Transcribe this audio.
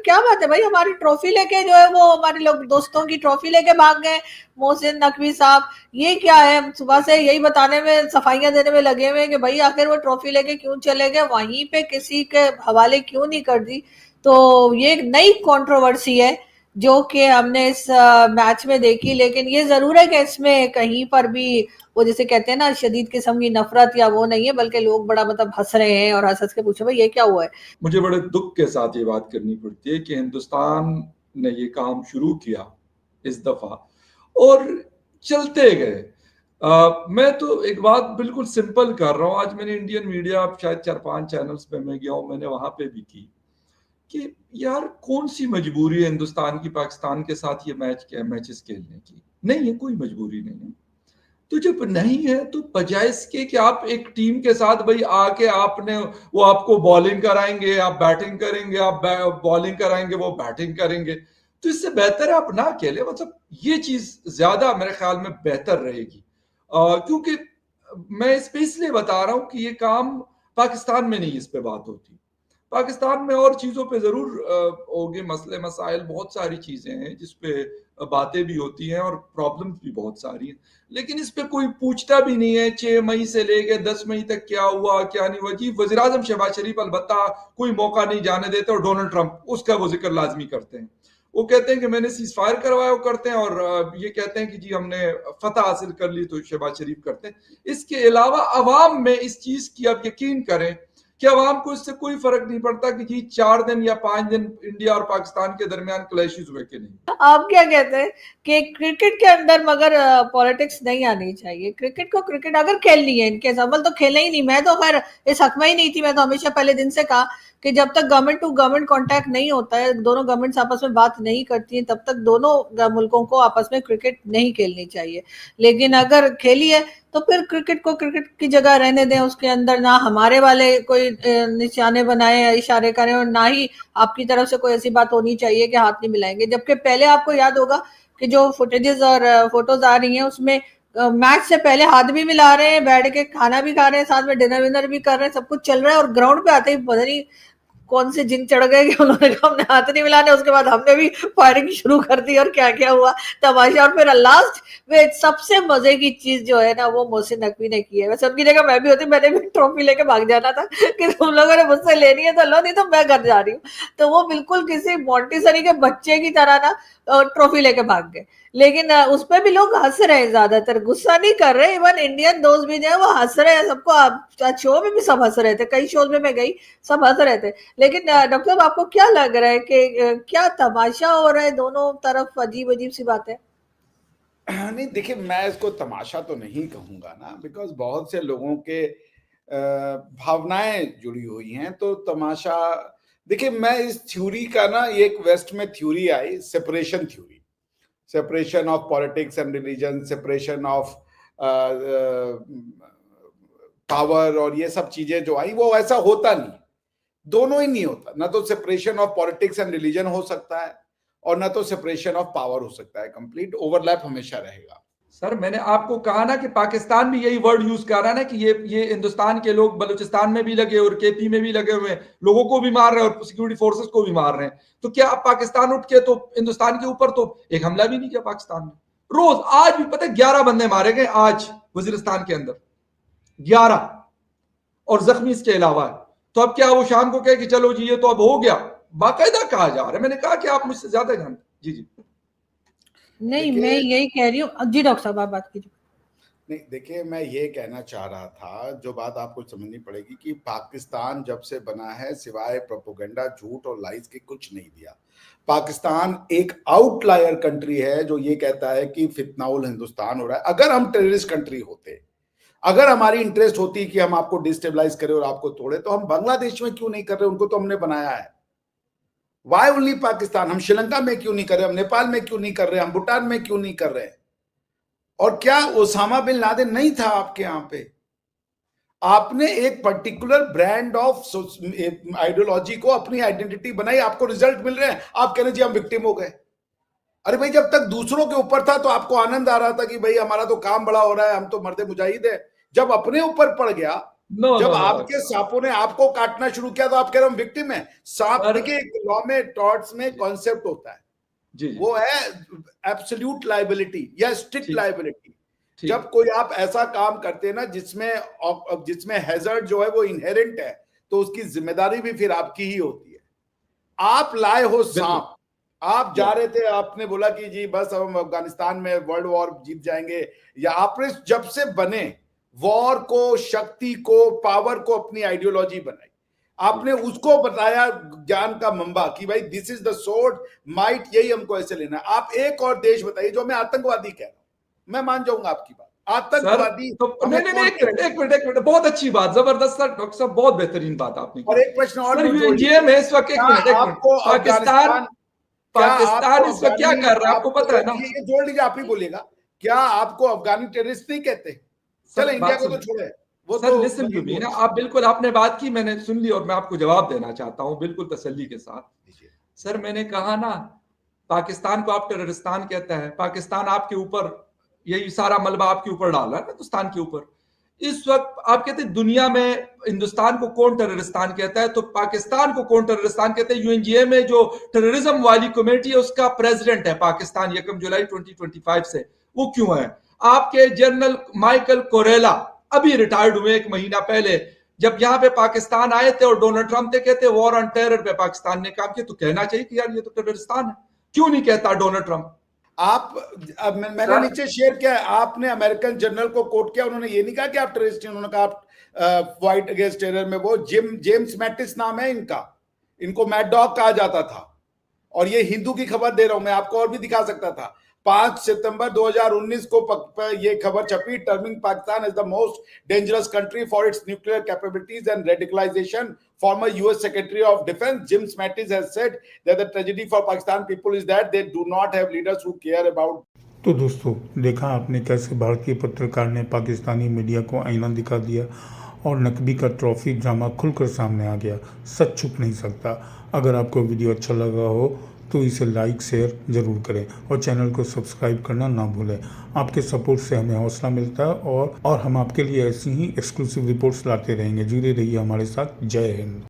क्या बात है भाई, हमारी ट्रॉफी लेके जो है वो हमारे लोग दोस्तों की ट्रॉफी लेके भाग गए मोहसिन नकवी साहब। ये क्या है, सुबह से यही बताने में, सफाइयां देने में लगे हुए कि भाई आखिर वो ट्रॉफी लेके क्यों चले गए, वहीं पे किसी के हवाले क्यों नहीं कर दी। तो ये एक नई कंट्रोवर्सी है जो कि हमने इस मैच में देखी, लेकिन ये जरूर है कि इसमें कहीं पर भी वो जैसे कहते हैं ना शदीद किस्म की नफरत या वो नहीं है, बल्कि लोग बड़ा मतलब हंस रहे हैं और हंस हंस के पूछे भाई ये क्या हुआ है। मुझे बड़े दुख के साथ ये बात करनी पड़ती है कि हिंदुस्तान ने ये काम शुरू किया इस दफा और चलते गए। मैं तो एक बात बिल्कुल सिंपल कर रहा हूं। आज मैंने इंडियन मीडिया, शायद 4-5 चैनल्स पे मैं गया हूं, मैंने वहां पे भी की कि यार कौन सी मजबूरी है हिंदुस्तान की पाकिस्तान के साथ ये मैचेस खेलने की। नहीं है, कोई मजबूरी नहीं है। तो जब नहीं है तो बजाय इसके कि आप एक टीम के साथ भाई आके आपने, वो आपको बॉलिंग कराएंगे, आप बैटिंग करेंगे, आप बॉलिंग कराएंगे, वो बैटिंग करेंगे, तो इससे बेहतर है आप ना खेले। मतलब ये चीज ज्यादा मेरे ख्याल में बेहतर रहेगी। क्योंकि मैं इस पे इसलिए बता रहा हूं कि ये काम पाकिस्तान में नहीं, इस पे बात होती। पाकिस्तान में और चीजों पे जरूर होंगे मसले मसाइल, बहुत सारी चीजें हैं जिस पे बातें भी होती हैं और प्रॉब्लम्स भी बहुत सारी हैं, लेकिन इस पे कोई पूछता भी नहीं है। 6 मई से लेके 10 मई तक क्या हुआ क्या नहीं हुआ। जी वजीर आजम शहबाज शरीफ अलबत्ता कोई मौका नहीं जाने देते, और डोनाल्ड ट्रंप उसका वो जिक्र लाजमी करते हैं। वो कहते हैं कि मैंने सीज फायर करवाया, वो करते हैं, और ये कहते हैं कि जी हमने फतह हासिल कर ली, तो शहबाज शरीफ करते हैं। इसके अलावा अवाम में इस चीज की आप यकीन करें कि अवाम को इससे कोई फर्क नहीं पड़ता कि जी 4 दिन या 5 दिन इंडिया और पाकिस्तान के दरमियान क्लैशेस हुए कि नहीं। आप क्या कहते हैं कि क्रिकेट के अंदर मगर पॉलिटिक्स नहीं आनी चाहिए। क्रिकेट को क्रिकेट अगर खेलनी है, इनके अव्वल तो खेलना ही नहीं। मैं तो खैर इस हक में ही नहीं थी। मैं तो हमेशा पहले दिन से कहा कि जब तक गवर्नमेंट टू गवर्नमेंट कांटेक्ट नहीं होता है, दोनों गवर्नमेंट्स आपस में बात नहीं करती हैं, तब तक दोनों मुल्कों को आपस में क्रिकेट नहीं खेलनी चाहिए। लेकिन अगर खेली है तो फिर क्रिकेट को क्रिकेट की जगह रहने दें। उसके अंदर ना हमारे वाले कोई निशाने बनाए, इशारे करें, और ना ही आपकी तरफ से कोई ऐसी बात होनी चाहिए कि हाथ नहीं मिलाएंगे। जबकि पहले आपको याद होगा कि जो फुटेजेस और फोटोज आ रही हैं उसमें मैच से पहले हाथ भी मिला रहे हैं, बैठ के खाना भी खा रहे हैं, साथ में डिनर विनर भी कर रहे हैं, सब कुछ चल रहा है। और ग्राउंड पे आते ही पता नहीं कौन से जिन चढ़ गए कि उन्होंने कहा हमने हाथ नहीं मिलाने। उसके बाद हमने भी फायरिंग शुरू कर दी और क्या क्या हुआ तमाशा। और फिर लास्ट में सबसे मजे की चीज जो है ना वो मोहसिन नकवी ने की है। वैसे उनकी जगह मैं भी होती, मैंने भी ट्रॉफी लेके भाग जाना था कि तुम लोगों ने मुझसे लेनी है तो लो, नहीं तो मैं घर जा रही हूँ। तो वो बिल्कुल किसी मॉन्टेसरी के बच्चे की तरह ना ट्रॉफी लेके भाग गए। लेकिन उस पर भी लोग हंस रहे हैं, ज्यादातर गुस्सा नहीं कर रहे। इवन इंडियन दोस्त भी जो है वो हंस रहे हैं। सबको शो में भी सब हंस रहे थे, कई शोज में मैं गई, सब हंस रहे थे। लेकिन डॉक्टर साहब आपको क्या लग रहा है कि क्या तमाशा हो रहा है, दोनों तरफ अजीब अजीब सी बातें। नहीं देखिए, मैं इसको तमाशा तो नहीं कहूंगा ना, बिकॉज बहुत से लोगों के भावनाएं जुड़ी हुई हैं। तो तमाशा, देखिए मैं इस थ्योरी का ना, ये एक वेस्ट में theory I, separation theory, separation of politics and religion, separation of power, और ये सब चीजें जो आई वो ऐसा होता नहीं, दोनों ही नहीं होता। ना तो separation of politics and religion हो सकता है, और ना तो सेपरेशन ऑफ पावर हो सकता है। कंप्लीट ओवरलैप हमेशा रहेगा। सर मैंने आपको कहा ना कि पाकिस्तान भी यही वर्ड यूज कर रहा है ना कि ये हिंदुस्तान के लोग बलूचिस्तान में भी लगे और केपी में भी लगे हुए हैं, लोगों को भी मार रहे हैं और सिक्योरिटी फोर्सेस को भी मार रहे हैं। तो क्या अब पाकिस्तान उठ के तो हिंदुस्तान के ऊपर तो एक हमला भी नहीं किया पाकिस्तान ने? रोज आज भी पता है 11 बंदे मारे गए आज वजीरिस्तान के अंदर, 11, और जख्मी इसके अलावा है। तो अब क्या वो शाम को कहे कि चलो जी ये तो अब हो गया? बाकायदा कहा जा रहा है। मैंने कहा कि आप मुझसे ज्यादा जानते। जी जी। नहीं, मैं यही कह रही हूँ जी। डॉक्टर साहब आप बात कीजिए। नहीं देखिए, मैं ये कहना चाह रहा था, जो बात आपको समझनी पड़ेगी कि पाकिस्तान जब से बना है सिवाय प्रोपोगंडा, झूठ और लाइज के कुछ नहीं दिया। पाकिस्तान एक आउटलायर कंट्री है जो ये कहता है कि फितनाउल हिंदुस्तान हो रहा है। अगर हम टेररिस्ट कंट्री होते, अगर हमारी इंटरेस्ट होती कि हम आपको डिस्टेबलाइज करें और आपको तोड़े, तो हम बांग्लादेश में क्यों नहीं कर रहे? उनको तो हमने बनाया है। Why only Pakistan? हम श्रीलंका में क्यों नहीं कर रहे? हम नेपाल में क्यों नहीं कर रहे? हम भूटान में क्यों नहीं कर रहे? और क्या ओसामा बिन लादेन नहीं था आपके यहां पे? आपने एक पर्टिकुलर ब्रांड ऑफ आइडियोलॉजी को अपनी आइडेंटिटी बनाई, आपको रिजल्ट मिल रहे हैं, आप कह रहे जी हम विक्टिम हो गए। अरे भाई, जब तक दूसरों के ऊपर था तो आपको आनंद आ रहा था कि भाई हमारा तो काम बड़ा हो रहा है, हम तो मर्दे मुजाहिद है। जब अपने ऊपर पड़ गया नो जब नो नो आपके सांपों ने आपको काटना शुरू किया तो आप कह रहे हो विक्टिम है। सांप, सर देखिए लॉ में, टॉर्ट्स में कॉन्सेप्ट होता है, जी जी वो है एब्सोल्यूट लाइबिलिटी या स्ट्रिक्ट ठीक लाइबिलिटी। ठीक जब कोई आप ऐसा काम करते हैं ना जिसमें हैजर्ड जो है वो इनहेरेंट है, तो उसकी जिम्मेदारी भी फिर आपकी ही होती है। आप लाए हो बिल्कुल सांप, आप या जा रहे थे, आपने बोला कि जी बस हम अफगानिस्तान में वर्ल्ड वॉर जीत जाएंगे, या आपने जब से बने वॉर को, शक्ति को, पावर को अपनी आइडियोलॉजी बनाई, आपने उसको बताया ज्ञान का मंबा कि भाई this is the sword might, यही हमको ऐसे लेना है। आप एक और देश बताइए जो मैं आतंकवादी कह रहा हूं, मैं मान जाऊंगा आपकी बात, सर आतंकवादी तो हमें नहीं नहीं नहीं, कौन एक मिनट कहता है? एक मिनट एक मिनट, बहुत अच्छी बात, जबरदस्त सर, डॉक्टर साहब बहुत बेहतरीन बात आपने और की। एक प्रश्न और सर भी जोड़ यूएनजीए लीजिए, में इस वक्त, क्या एक मिनट, आपको पाकिस्तान अफगानिस्तान, क्या आपको पाकिस्तान इस वक्त क्या अफगानी, कर रहा है आपको आपको पता है ना? ये जोड़ लीजिए, आप ही बोलिएगा, क्या आपको अफगानी टेररिस्ट नहीं कहते? सर चले इंडिया बात को तो सुन, छोड़े, वो सर तो लिसन टू मी ना, बोल आप बिल्कुल, आपने बात की, मैंने सुन ली और मैं आपको जवाब देना चाहता हूं बिल्कुल तसल्ली के साथ। दीजिए। सर मैंने कहा ना, पाकिस्तान को आप टेररिस्तान कहता है, पाकिस्तान आपके ऊपर यही सारा मलबा आपके ऊपर डाला है हिंदुस्तान के ऊपर। इस वक्त आप कहते हैं दुनिया में हिंदुस्तान को कौन टेररिस्तान कहता है, तो पाकिस्तान को कौन टेररिस्तान कहते हैं? यूएनजीए में जो टेररिज्म वाली कमेटी है उसका प्रेसिडेंट है पाकिस्तान 1 जुलाई 2025 से, वो क्यों है? आपके जनरल माइकल कोरेला अभी रिटायर्ड हुए 1 महीना पहले, जब यहाँ पे पाकिस्तान आए थे और डोनाल्ड ट्रंप थे कहते वॉर ऑन टेरर पे पाकिस्तान ने काम किया, तो कहना चाहिए कि यार ये तो टेररिस्तान है, क्यों नहीं कहता डोनाल्ड ट्रंप? आप, अब मैंने सर नीचे शेयर किया है, आपने अमेरिकन जनरल को कोट किया, उन्होंने ये नहीं कहा कि आप टेररिस्ट हैं, उन्होंने कहा आप फाइट अगेंस्ट टेरर में, वो जेम्स मैटिस नाम है इनका, इनको मैड डॉग कहा जाता था। और ये हिंदू की खबर दे रहा हूं मैं आपको, और भी दिखा सकता था। 5 सितंबर 2019 को ये खबर छपी, terming Pakistan as the most dangerous country for its nuclear capabilities and radicalisation. Former US Secretary of Defense Jim Mattis has said that the tragedy for Pakistan people is that they do not have leaders who care about. तो दोस्तों, देखा आपने कैसे भारतीय पत्रकार ने Pakistani media को आईना दिखा दिया और नकबी का ट्रॉफी ड्रामा खुलकर सामने आ गया। सच छुप नहीं सकता। अगर आपको वीडियो अच्छा लगा हो तो इसे लाइक शेयर ज़रूर करें और चैनल को सब्सक्राइब करना ना भूलें। आपके सपोर्ट से हमें हौसला मिलता है और हम आपके लिए ऐसी ही एक्सक्लूसिव रिपोर्ट्स लाते रहेंगे। जुड़े रहिए हमारे साथ। जय हिंद।